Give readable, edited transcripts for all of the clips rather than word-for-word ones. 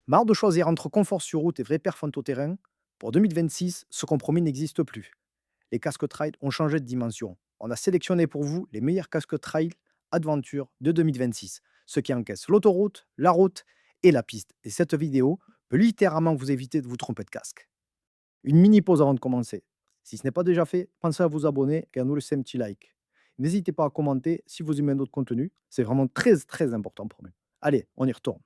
Marre de choisir entre confort sur route et vrai perf en tout-terrain? Pour 2026, ce compromis n'existe plus. Les casques trail ont changé de dimension. On a sélectionné pour vous les meilleurs casques trail Adventure de 2026, ceux qui encaissent l'autoroute, la route et la piste. Et cette vidéo peut littéralement vous éviter de vous tromper de casque. Une mini pause avant de commencer. Si ce n'est pas déjà fait, pensez à vous abonner et à nous laisser un petit like. N'hésitez pas à commenter si vous aimez notre contenu, c'est vraiment très très important pour nous. Allez, on y retourne.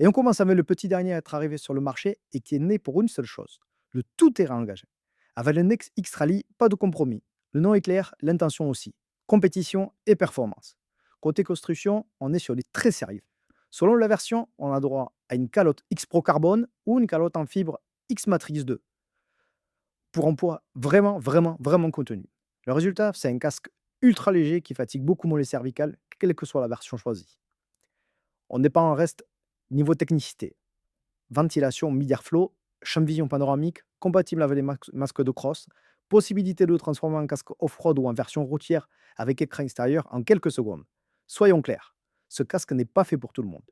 Et on commence avec le petit dernier à être arrivé sur le marché et qui est né pour une seule chose, le tout-terrain engagé. Avec le Next X Rally, pas de compromis. Le nom est clair, l'intention aussi. Compétition et performance. Côté construction, on est sur les très sérieux. Selon la version, on a droit à une calotte X Pro Carbone ou une calotte en fibre X Matrix 2 pour un poids vraiment, vraiment, vraiment contenu. Le résultat, c'est un casque ultra léger qui fatigue beaucoup moins les cervicales, quelle que soit la version choisie. On n'est pas en reste niveau technicité. Ventilation mid-airflow, champ de vision panoramique, compatible avec les masques de cross, possibilité de le transformer en casque off-road ou en version routière avec écran extérieur en quelques secondes. Soyons clairs, ce casque n'est pas fait pour tout le monde.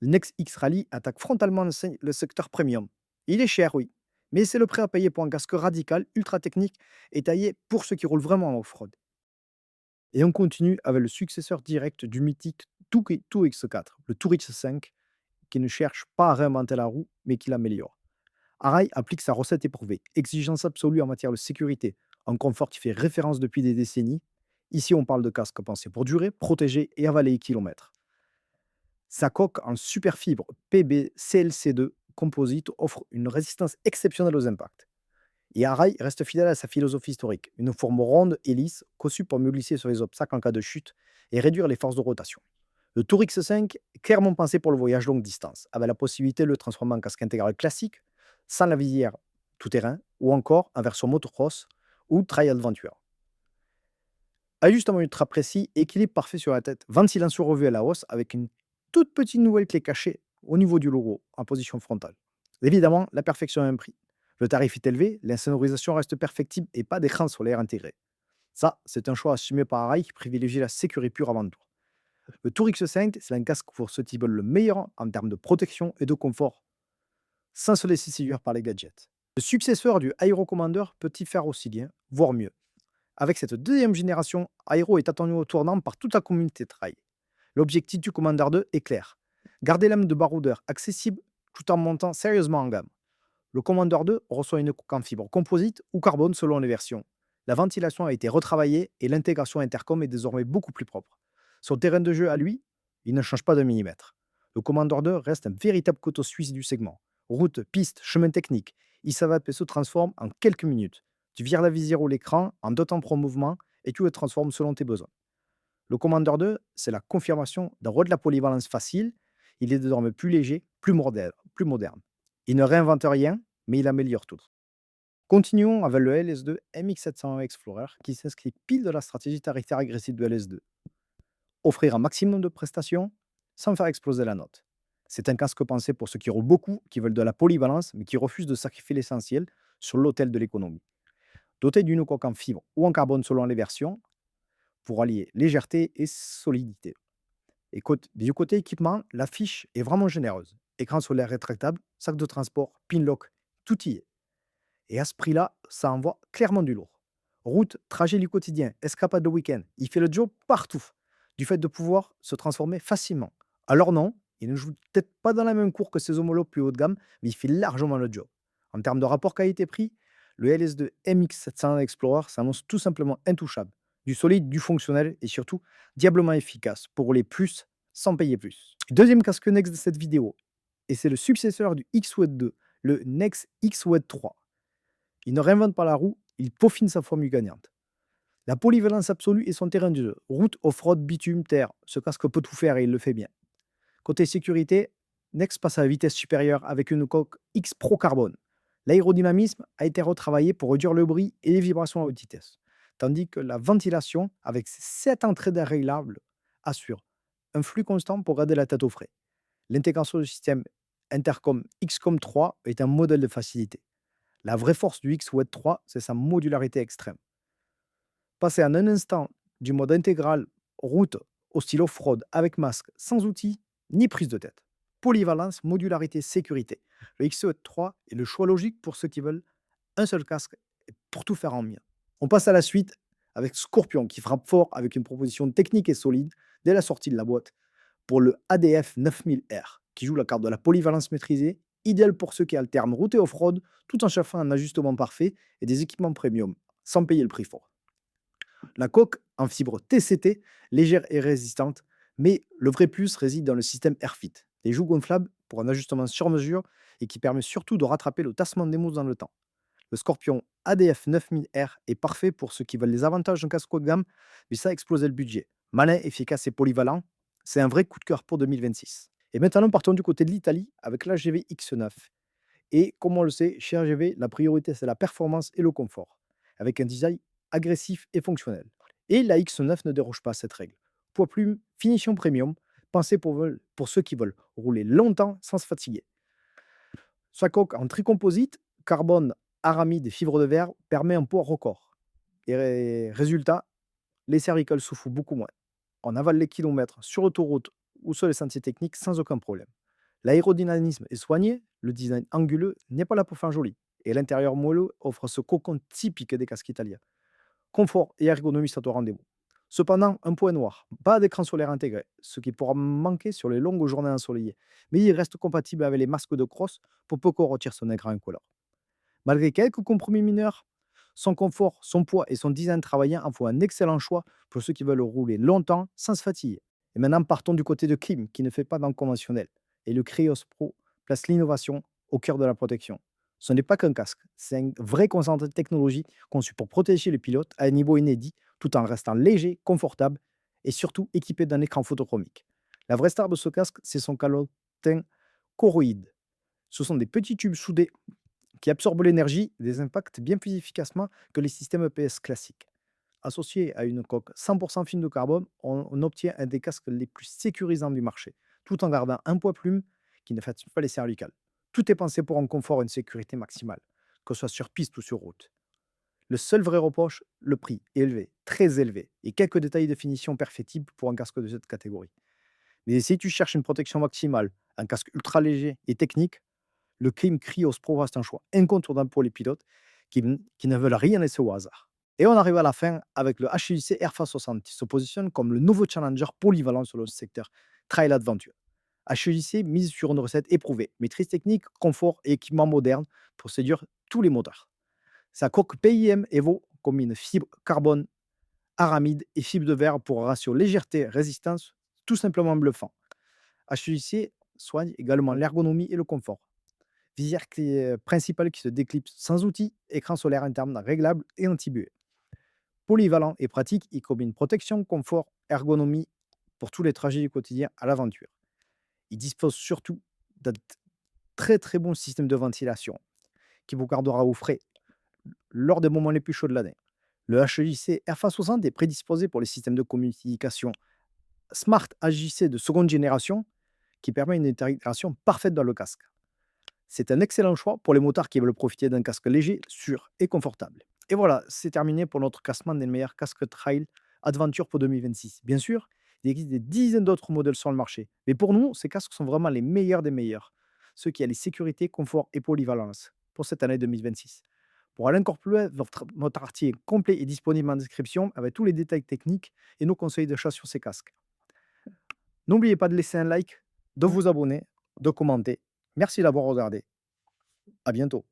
Le Next X Rally attaque frontalement le secteur premium. Il est cher, oui, mais c'est le prix à payer pour un casque radical, ultra technique et taillé pour ceux qui roulent vraiment en off-road. Et on continue avec le successeur direct du mythique 2X4, le Tour X5, qui ne cherche pas à réinventer la roue, mais qui l'améliore. Arai applique sa recette éprouvée, exigence absolue en matière de sécurité, un confort qui fait référence depuis des décennies. Ici, on parle de casque pensé pour durer, protéger et avaler les kilomètres. Sa coque en superfibre PB-CLC2 composite offre une résistance exceptionnelle aux impacts. Et Arai reste fidèle à sa philosophie historique, une forme ronde et lisse, conçue pour mieux glisser sur les obstacles en cas de chute et réduire les forces de rotation. Le Tour X5 est clairement pensé pour le voyage longue distance, avec la possibilité de le transformer en casque intégral classique, sans la visière tout-terrain, ou encore en version motocross ou trail adventure. Ajustement ultra précis, équilibre parfait sur la tête, ventilation revue à la hausse avec une toute petite nouvelle clé cachée au niveau du logo en position frontale. Évidemment, la perfection a un prix. Le tarif est élevé, l'insonorisation reste perfectible et pas d'écran solaire intégré. Ça, c'est un choix assumé par Arai qui privilégie la sécurité pure avant tout. Le Tour X5, c'est un casque pour ceux qui veulent le meilleur en termes de protection et de confort, sans se laisser séduire par les gadgets. Le successeur du Aero Commander peut y faire aussi bien, voire mieux. Avec cette deuxième génération, Aero est attendu au tournant par toute la communauté trail. L'objectif du Commander 2 est clair. Garder l'âme de baroudeur accessible tout en montant sérieusement en gamme. Le Commander 2 reçoit une coque en fibre composite ou carbone selon les versions. La ventilation a été retravaillée et l'intégration intercom est désormais beaucoup plus propre. Son terrain de jeu à lui, il ne change pas d'un millimètre. Le Commander 2 reste un véritable couteau suisse du segment. Route, piste, chemin technique, il s'adapte et se transforme en quelques minutes. Tu vires la visière ou l'écran en 2 temps pour mouvement et tu le transformes selon tes besoins. Le Commander 2, c'est la confirmation d'un roi de la polyvalence facile. Il est désormais plus léger, plus moderne. Il ne réinvente rien, mais il améliore tout. Continuons avec le LS2 MX701 Explorer qui s'inscrit pile de la stratégie tarifaire agressive de LS2. Offrir un maximum de prestations sans faire exploser la note. C'est un casque pensé pour ceux qui roulent beaucoup, qui veulent de la polyvalence, mais qui refusent de sacrifier l'essentiel sur l'autel de l'économie. Doté d'une coque en fibre ou en carbone selon les versions, pour allier légèreté et solidité. Et du côté équipement, la fiche est vraiment généreuse. Écran solaire rétractable, sac de transport, pin lock, tout y est. Et à ce prix-là, ça envoie clairement du lourd. Route, trajet du quotidien, escapade de week-end, il fait le job partout, du fait de pouvoir se transformer facilement. Alors non, il ne joue peut-être pas dans la même cour que ses homologues plus haut de gamme, mais il fait largement le job. En termes de rapport qualité-prix, le LS2 MX700 Explorer s'annonce tout simplement intouchable. Du solide, du fonctionnel et surtout diablement efficace pour rouler plus sans payer plus. Deuxième casque Next de cette vidéo, et c'est le successeur du X-Wed 2, le Next X-Wed 3. Il ne réinvente pas la roue, il peaufine sa formule gagnante. La polyvalence absolue est son terrain de jeu. Route, off-road, bitume, terre. Ce casque peut tout faire et il le fait bien. Côté sécurité, Next passe à la vitesse supérieure avec une coque X Pro Carbone. L'aérodynamisme a été retravaillé pour réduire le bruit et les vibrations à haute vitesse. Tandis que la ventilation, avec ses 7 entrées d'air réglables, assure un flux constant pour garder la tête au frais. L'intégration du système Intercom XCOM 3 est un modèle de facilité. La vraie force du X-Wed 3, c'est sa modularité extrême. Passer en un instant du mode intégral route au style off-road avec masque, sans outils ni prise de tête. Polyvalence, modularité, sécurité. Le XE3 est le choix logique pour ceux qui veulent un seul casque pour tout faire en mieux. On passe à la suite avec Scorpion qui frappe fort avec une proposition technique et solide dès la sortie de la boîte pour le ADF 9000R qui joue la carte de la polyvalence maîtrisée, idéal pour ceux qui alternent route et off-road tout en cherchant un ajustement parfait et des équipements premium sans payer le prix fort. La coque en fibre TCT, légère et résistante, mais le vrai plus réside dans le système AirFit. Des joues gonflables pour un ajustement sur mesure et qui permet surtout de rattraper le tassement des mousses dans le temps. Le Scorpion ADF 9000R est parfait pour ceux qui veulent les avantages d'un casque haut de gamme, mais ça a explosé le budget. Malin, efficace et polyvalent, c'est un vrai coup de cœur pour 2026. Et maintenant, partons du côté de l'Italie avec l'AGV X9. Et comme on le sait, chez AGV, la priorité c'est la performance et le confort, avec un design agressif et fonctionnel. Et la X9 ne déroge pas à cette règle. Poids plume, finition premium, pensée pour ceux qui veulent rouler longtemps sans se fatiguer. Sa coque en tricomposite, carbone, aramide et fibre de verre permet un poids record. Et résultat, les cervicales souffrent beaucoup moins. On avale les kilomètres sur autoroute ou sur les sentiers techniques sans aucun problème. L'aérodynamisme est soigné, le design anguleux n'est pas là pour faire joli. Et l'intérieur moelleux offre ce cocon typique des casques italiens. Confort et ergonomie sont au rendez-vous. Cependant, un point noir, pas d'écran solaire intégré, ce qui pourra manquer sur les longues journées ensoleillées. Mais il reste compatible avec les masques de crosse pour peu qu'on retire son écran incolore. Malgré quelques compromis mineurs, son confort, son poids et son design travaillant en font un excellent choix pour ceux qui veulent rouler longtemps sans se fatiguer. Et maintenant, partons du côté de Kim, qui ne fait pas dans le conventionnel. Et le Krios Pro place l'innovation au cœur de la protection. Ce n'est pas qu'un casque, c'est un vrai concentré de technologie conçu pour protéger les pilotes à un niveau inédit, tout en restant léger, confortable et surtout équipé d'un écran photochromique. La vraie star de ce casque, c'est son calotin choroïde. Ce sont des petits tubes soudés qui absorbent l'énergie et des impacts bien plus efficacement que les systèmes EPS classiques. Associé à une coque 100% fine de carbone, on obtient un des casques les plus sécurisants du marché, tout en gardant un poids plume qui ne fatigue pas les cervicales. Tout est pensé pour un confort et une sécurité maximale, que ce soit sur piste ou sur route. Le seul vrai reproche, le prix est élevé, très élevé, et quelques détails de finition perfectibles pour un casque de cette catégorie. Mais si tu cherches une protection maximale, un casque ultra léger et technique, le Crime Krios Pro reste un choix incontournable pour les pilotes qui ne veulent rien laisser au hasard. Et on arrive à la fin avec le HUIC Airfa 60 qui se positionne comme le nouveau challenger polyvalent sur le secteur Trail Adventure. HUIC mise sur une recette éprouvée, maîtrise technique, confort et équipement moderne pour séduire tous les moteurs. Sa coque PIM Evo combine fibre carbone, aramide et fibre de verre pour un ratio légèreté-résistance tout simplement bluffant. HUIC soigne également l'ergonomie et le confort. Visière principale qui se déclipse sans outils, écran solaire interne réglable et anti-buée. Polyvalent et pratique, il combine protection, confort, ergonomie pour tous les trajets du quotidien à l'aventure. Il dispose surtout d'un très très bon système de ventilation qui vous gardera au frais lors des moments les plus chauds de l'année. Le HJC RFA 60 est prédisposé pour les systèmes de communication Smart AJC de seconde génération qui permet une intégration parfaite dans le casque. C'est un excellent choix pour les motards qui veulent profiter d'un casque léger, sûr et confortable. Et voilà, c'est terminé pour notre classement des meilleurs casques trail Adventure pour 2026. Bien sûr, il existe des dizaines d'autres modèles sur le marché, mais pour nous, ces casques sont vraiment les meilleurs des meilleurs, ceux qui allient sécurité, confort et polyvalence pour cette année 2026. Pour aller encore plus loin, notre article complet est disponible en description avec tous les détails techniques et nos conseils d'achat sur ces casques. N'oubliez pas de laisser un like, de vous abonner, de commenter. Merci d'avoir regardé. À bientôt.